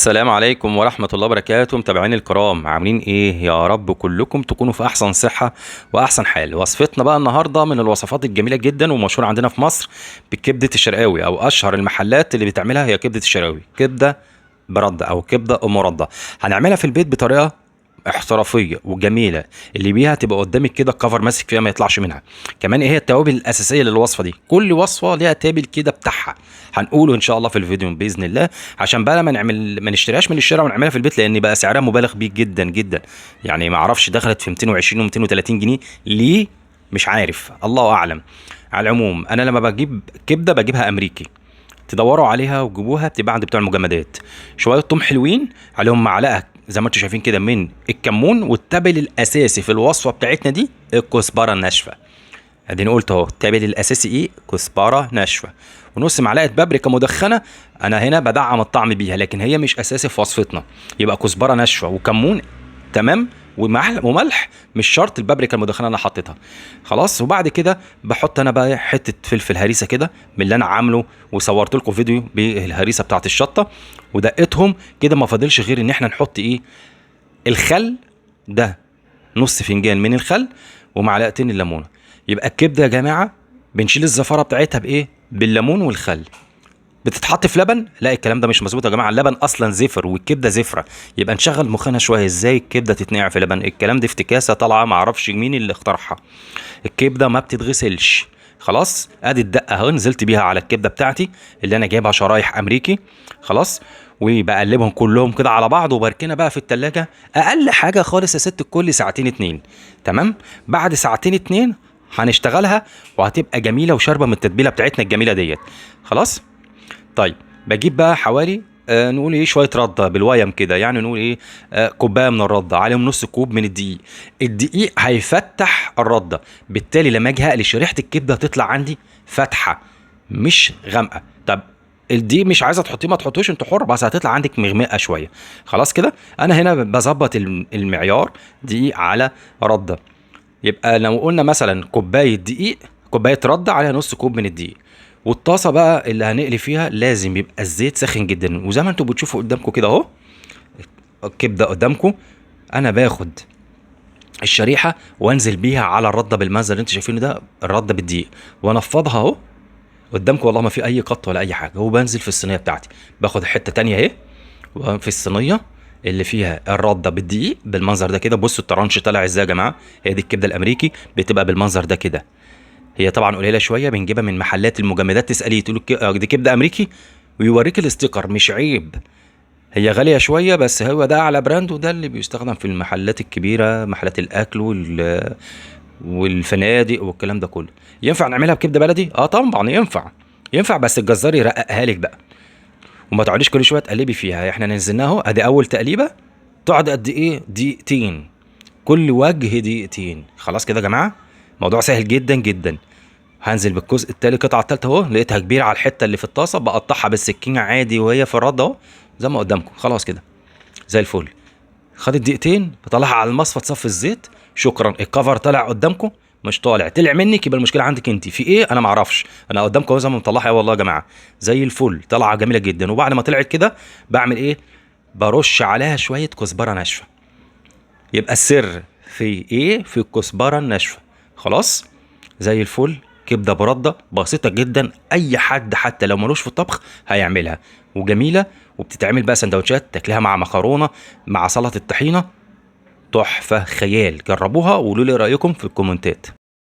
السلام عليكم ورحمة الله وبركاته. متابعين الكرام، عاملين ايه؟ يا رب كلكم تكونوا في احسن صحة واحسن حال. وصفتنا بقى النهاردة من الوصفات الجميلة جدا ومشهورة عندنا في مصر بكبدة الشرقاوي، او اشهر المحلات اللي بتعملها هي كبدة الشرقاوي، كبدة برده او كبدة ام رده. هنعملها في البيت بطريقة احترافيه وجميله، اللي بيها تبقى قدامك كده الكفر ماسك فيها ما يطلعش منها. كمان ايه هي التوابل الاساسيه للوصفه دي؟ كل وصفه ليها تابل كده بتاعها، هنقوله ان شاء الله في الفيديو باذن الله، عشان بقى ما نشتريهاش من الشارع ونعملها في البيت، لان بقى سعرها مبالغ بيه جدا جدا. يعني ما اعرفش دخلت في 220 و230 جنيه ليه، مش عارف، الله اعلم. على العموم انا لما بجيب كبده بجيبها امريكي، تدوروا عليها وتجيبوها بتبقى عند بتوع المجمدات. شويه طم حلوين عليهم، معلقه زي ما انتم شايفين كده من الكمون، والتابل الاساسي في الوصفه بتاعتنا دي الكزبره الناشفه. اديني قلت اهو التابل الاساسي ايه؟ كزبره ناشفه. ونص معلقه بابريكا مدخنه، انا هنا بدعم الطعم بيها لكن هي مش اساسي في وصفتنا. يبقى كزبره ناشفه وكمون، تمام، وملح، مش شرط البابريكا المدخنه انا حطيتها خلاص. وبعد كده بحط انا بقى حته فلفل هريسه كده من اللي انا عامله، وصورت لكم فيديو بالهريسه بتاعت الشطه ودقتهم كده. ما فاضلش غير ان احنا نحط ايه؟ الخل ده، نص فنجان من الخل ومعلقتين الليمونه. يبقى الكبده يا جماعه بنشيل الزفاره بتاعتها بايه؟ بالليمون والخل. بتتحط في لبن؟ لا، الكلام ده مش مظبوط يا جماعه، اللبن اصلا زفر والكبده زفره. يبقى نشغل مخنا شويه، ازاي الكبده تتنقع في لبن؟ الكلام ده افتكاسه طالعه ما اعرفش مين اللي اخترعها. الكبده ما بتتغسلش. خلاص، ادي الدقه اهو نزلت بيها على الكبده بتاعتي اللي انا جايبها شرايح امريكي. خلاص، وبقلبهم كلهم كده على بعض وبركنها بقى في التلاجة اقل حاجه خالص يا ست الكل ساعتين اتنين. تمام، بعد ساعتين اتنين هنشتغلها وهتبقى جميله وشاربه من التتبيله بتاعتنا الجميله ديت. خلاص. طيب، بجيب بقى حوالي نقول ايه شويه رده بالويم كده، يعني نقول ايه، كوبايه من الرده عليهم نص كوب من الدقيق. الدقيق هيفتح الرده، بالتالي لما اجي هقلش ريحه الكبده هتطلع عندي فاتحه مش غامقه. طب الدقيق مش عايزه تحطيه ما تحطوش، انت حر، بس هتطلع عندك مغمقه شويه. خلاص كده، انا هنا بظبط المعيار دقيق على رده. يبقى لو قلنا مثلا كوبايه دقيق، كوبايه رده عليها نص كوب من الدقيق. والطاسه بقى اللي هنقلي فيها لازم يبقى الزيت ساخن جدا، وزي ما انتم بتشوفوا قدامكم كده اهو الكبده قدامكم. انا باخد الشريحه وانزل بيها على الرده بالمنظر اللي انتم شايفينه ده، الرده بالدقيق، وانفضها اهو قدامكم، والله ما في اي قط ولا اي حاجه. وبنزل في الصينيه بتاعتي، باخد حته تانية اهي في الصينيه اللي فيها الرده بالدقيق بالمنظر ده كده. بصوا الطرنش طالع ازاي يا جماعه، هي دي الكبده الامريكي بتبقى بالمنظر ده كده. هي طبعا قليله شويه، بنجيبها من محلات المجمدات، تساليه تقول له دي كبده امريكي ويوريك الاستيكر، مش عيب. هي غاليه شويه بس هو ده اعلى براند، وده اللي بيستخدم في المحلات الكبيره، محلات الاكل والفنادق والكلام ده كله. ينفع نعملها بكبده بلدي؟ اه طبعا ينفع، ينفع، بس الجزار يرققها لك بقى، وما تقعديش كل شويه تقلبي فيها. احنا نزلناها اهو، ادي اول تقليبه تقعد قد ايه؟ دقيقتين، كل وجه دقيقتين. خلاص كده يا جماعه، موضوع سهل جدا جدا. هنزل بالجزء التالي، القطعه التالته اهو، لقيتها كبيره على الحته اللي في الطاسه، بقطعها بالسكينه عادي وهي في الرده اهو زي ما قدامكم. خلاص كده زي الفل. خدت دقيقتين، بطلعها على المصفى تصفي الزيت. شكرا، الكفر طالع قدامكم. مش طالع، طلع منك، يبقى المشكله عندك انت في ايه، انا ما اعرفش. انا قدامكم اهو زي ما مطلعها والله يا جماعه زي الفل، طالعه جميله جدا. وبعد ما طلعت كده بعمل ايه؟ برش عليها شويه كزبره ناشفه. يبقى السر في ايه؟ في الكزبره الناشفه. خلاص، زي الفل. كبده برده بسيطه جدا، اي حد حتى لو ملوش في الطبخ هيعملها، وجميله. وبتتعمل بقى سندوتشات، تاكلها مع مكرونه، مع سلطه الطحينه، تحفه خيال. جربوها وقولوا لي رايكم في الكومنتات.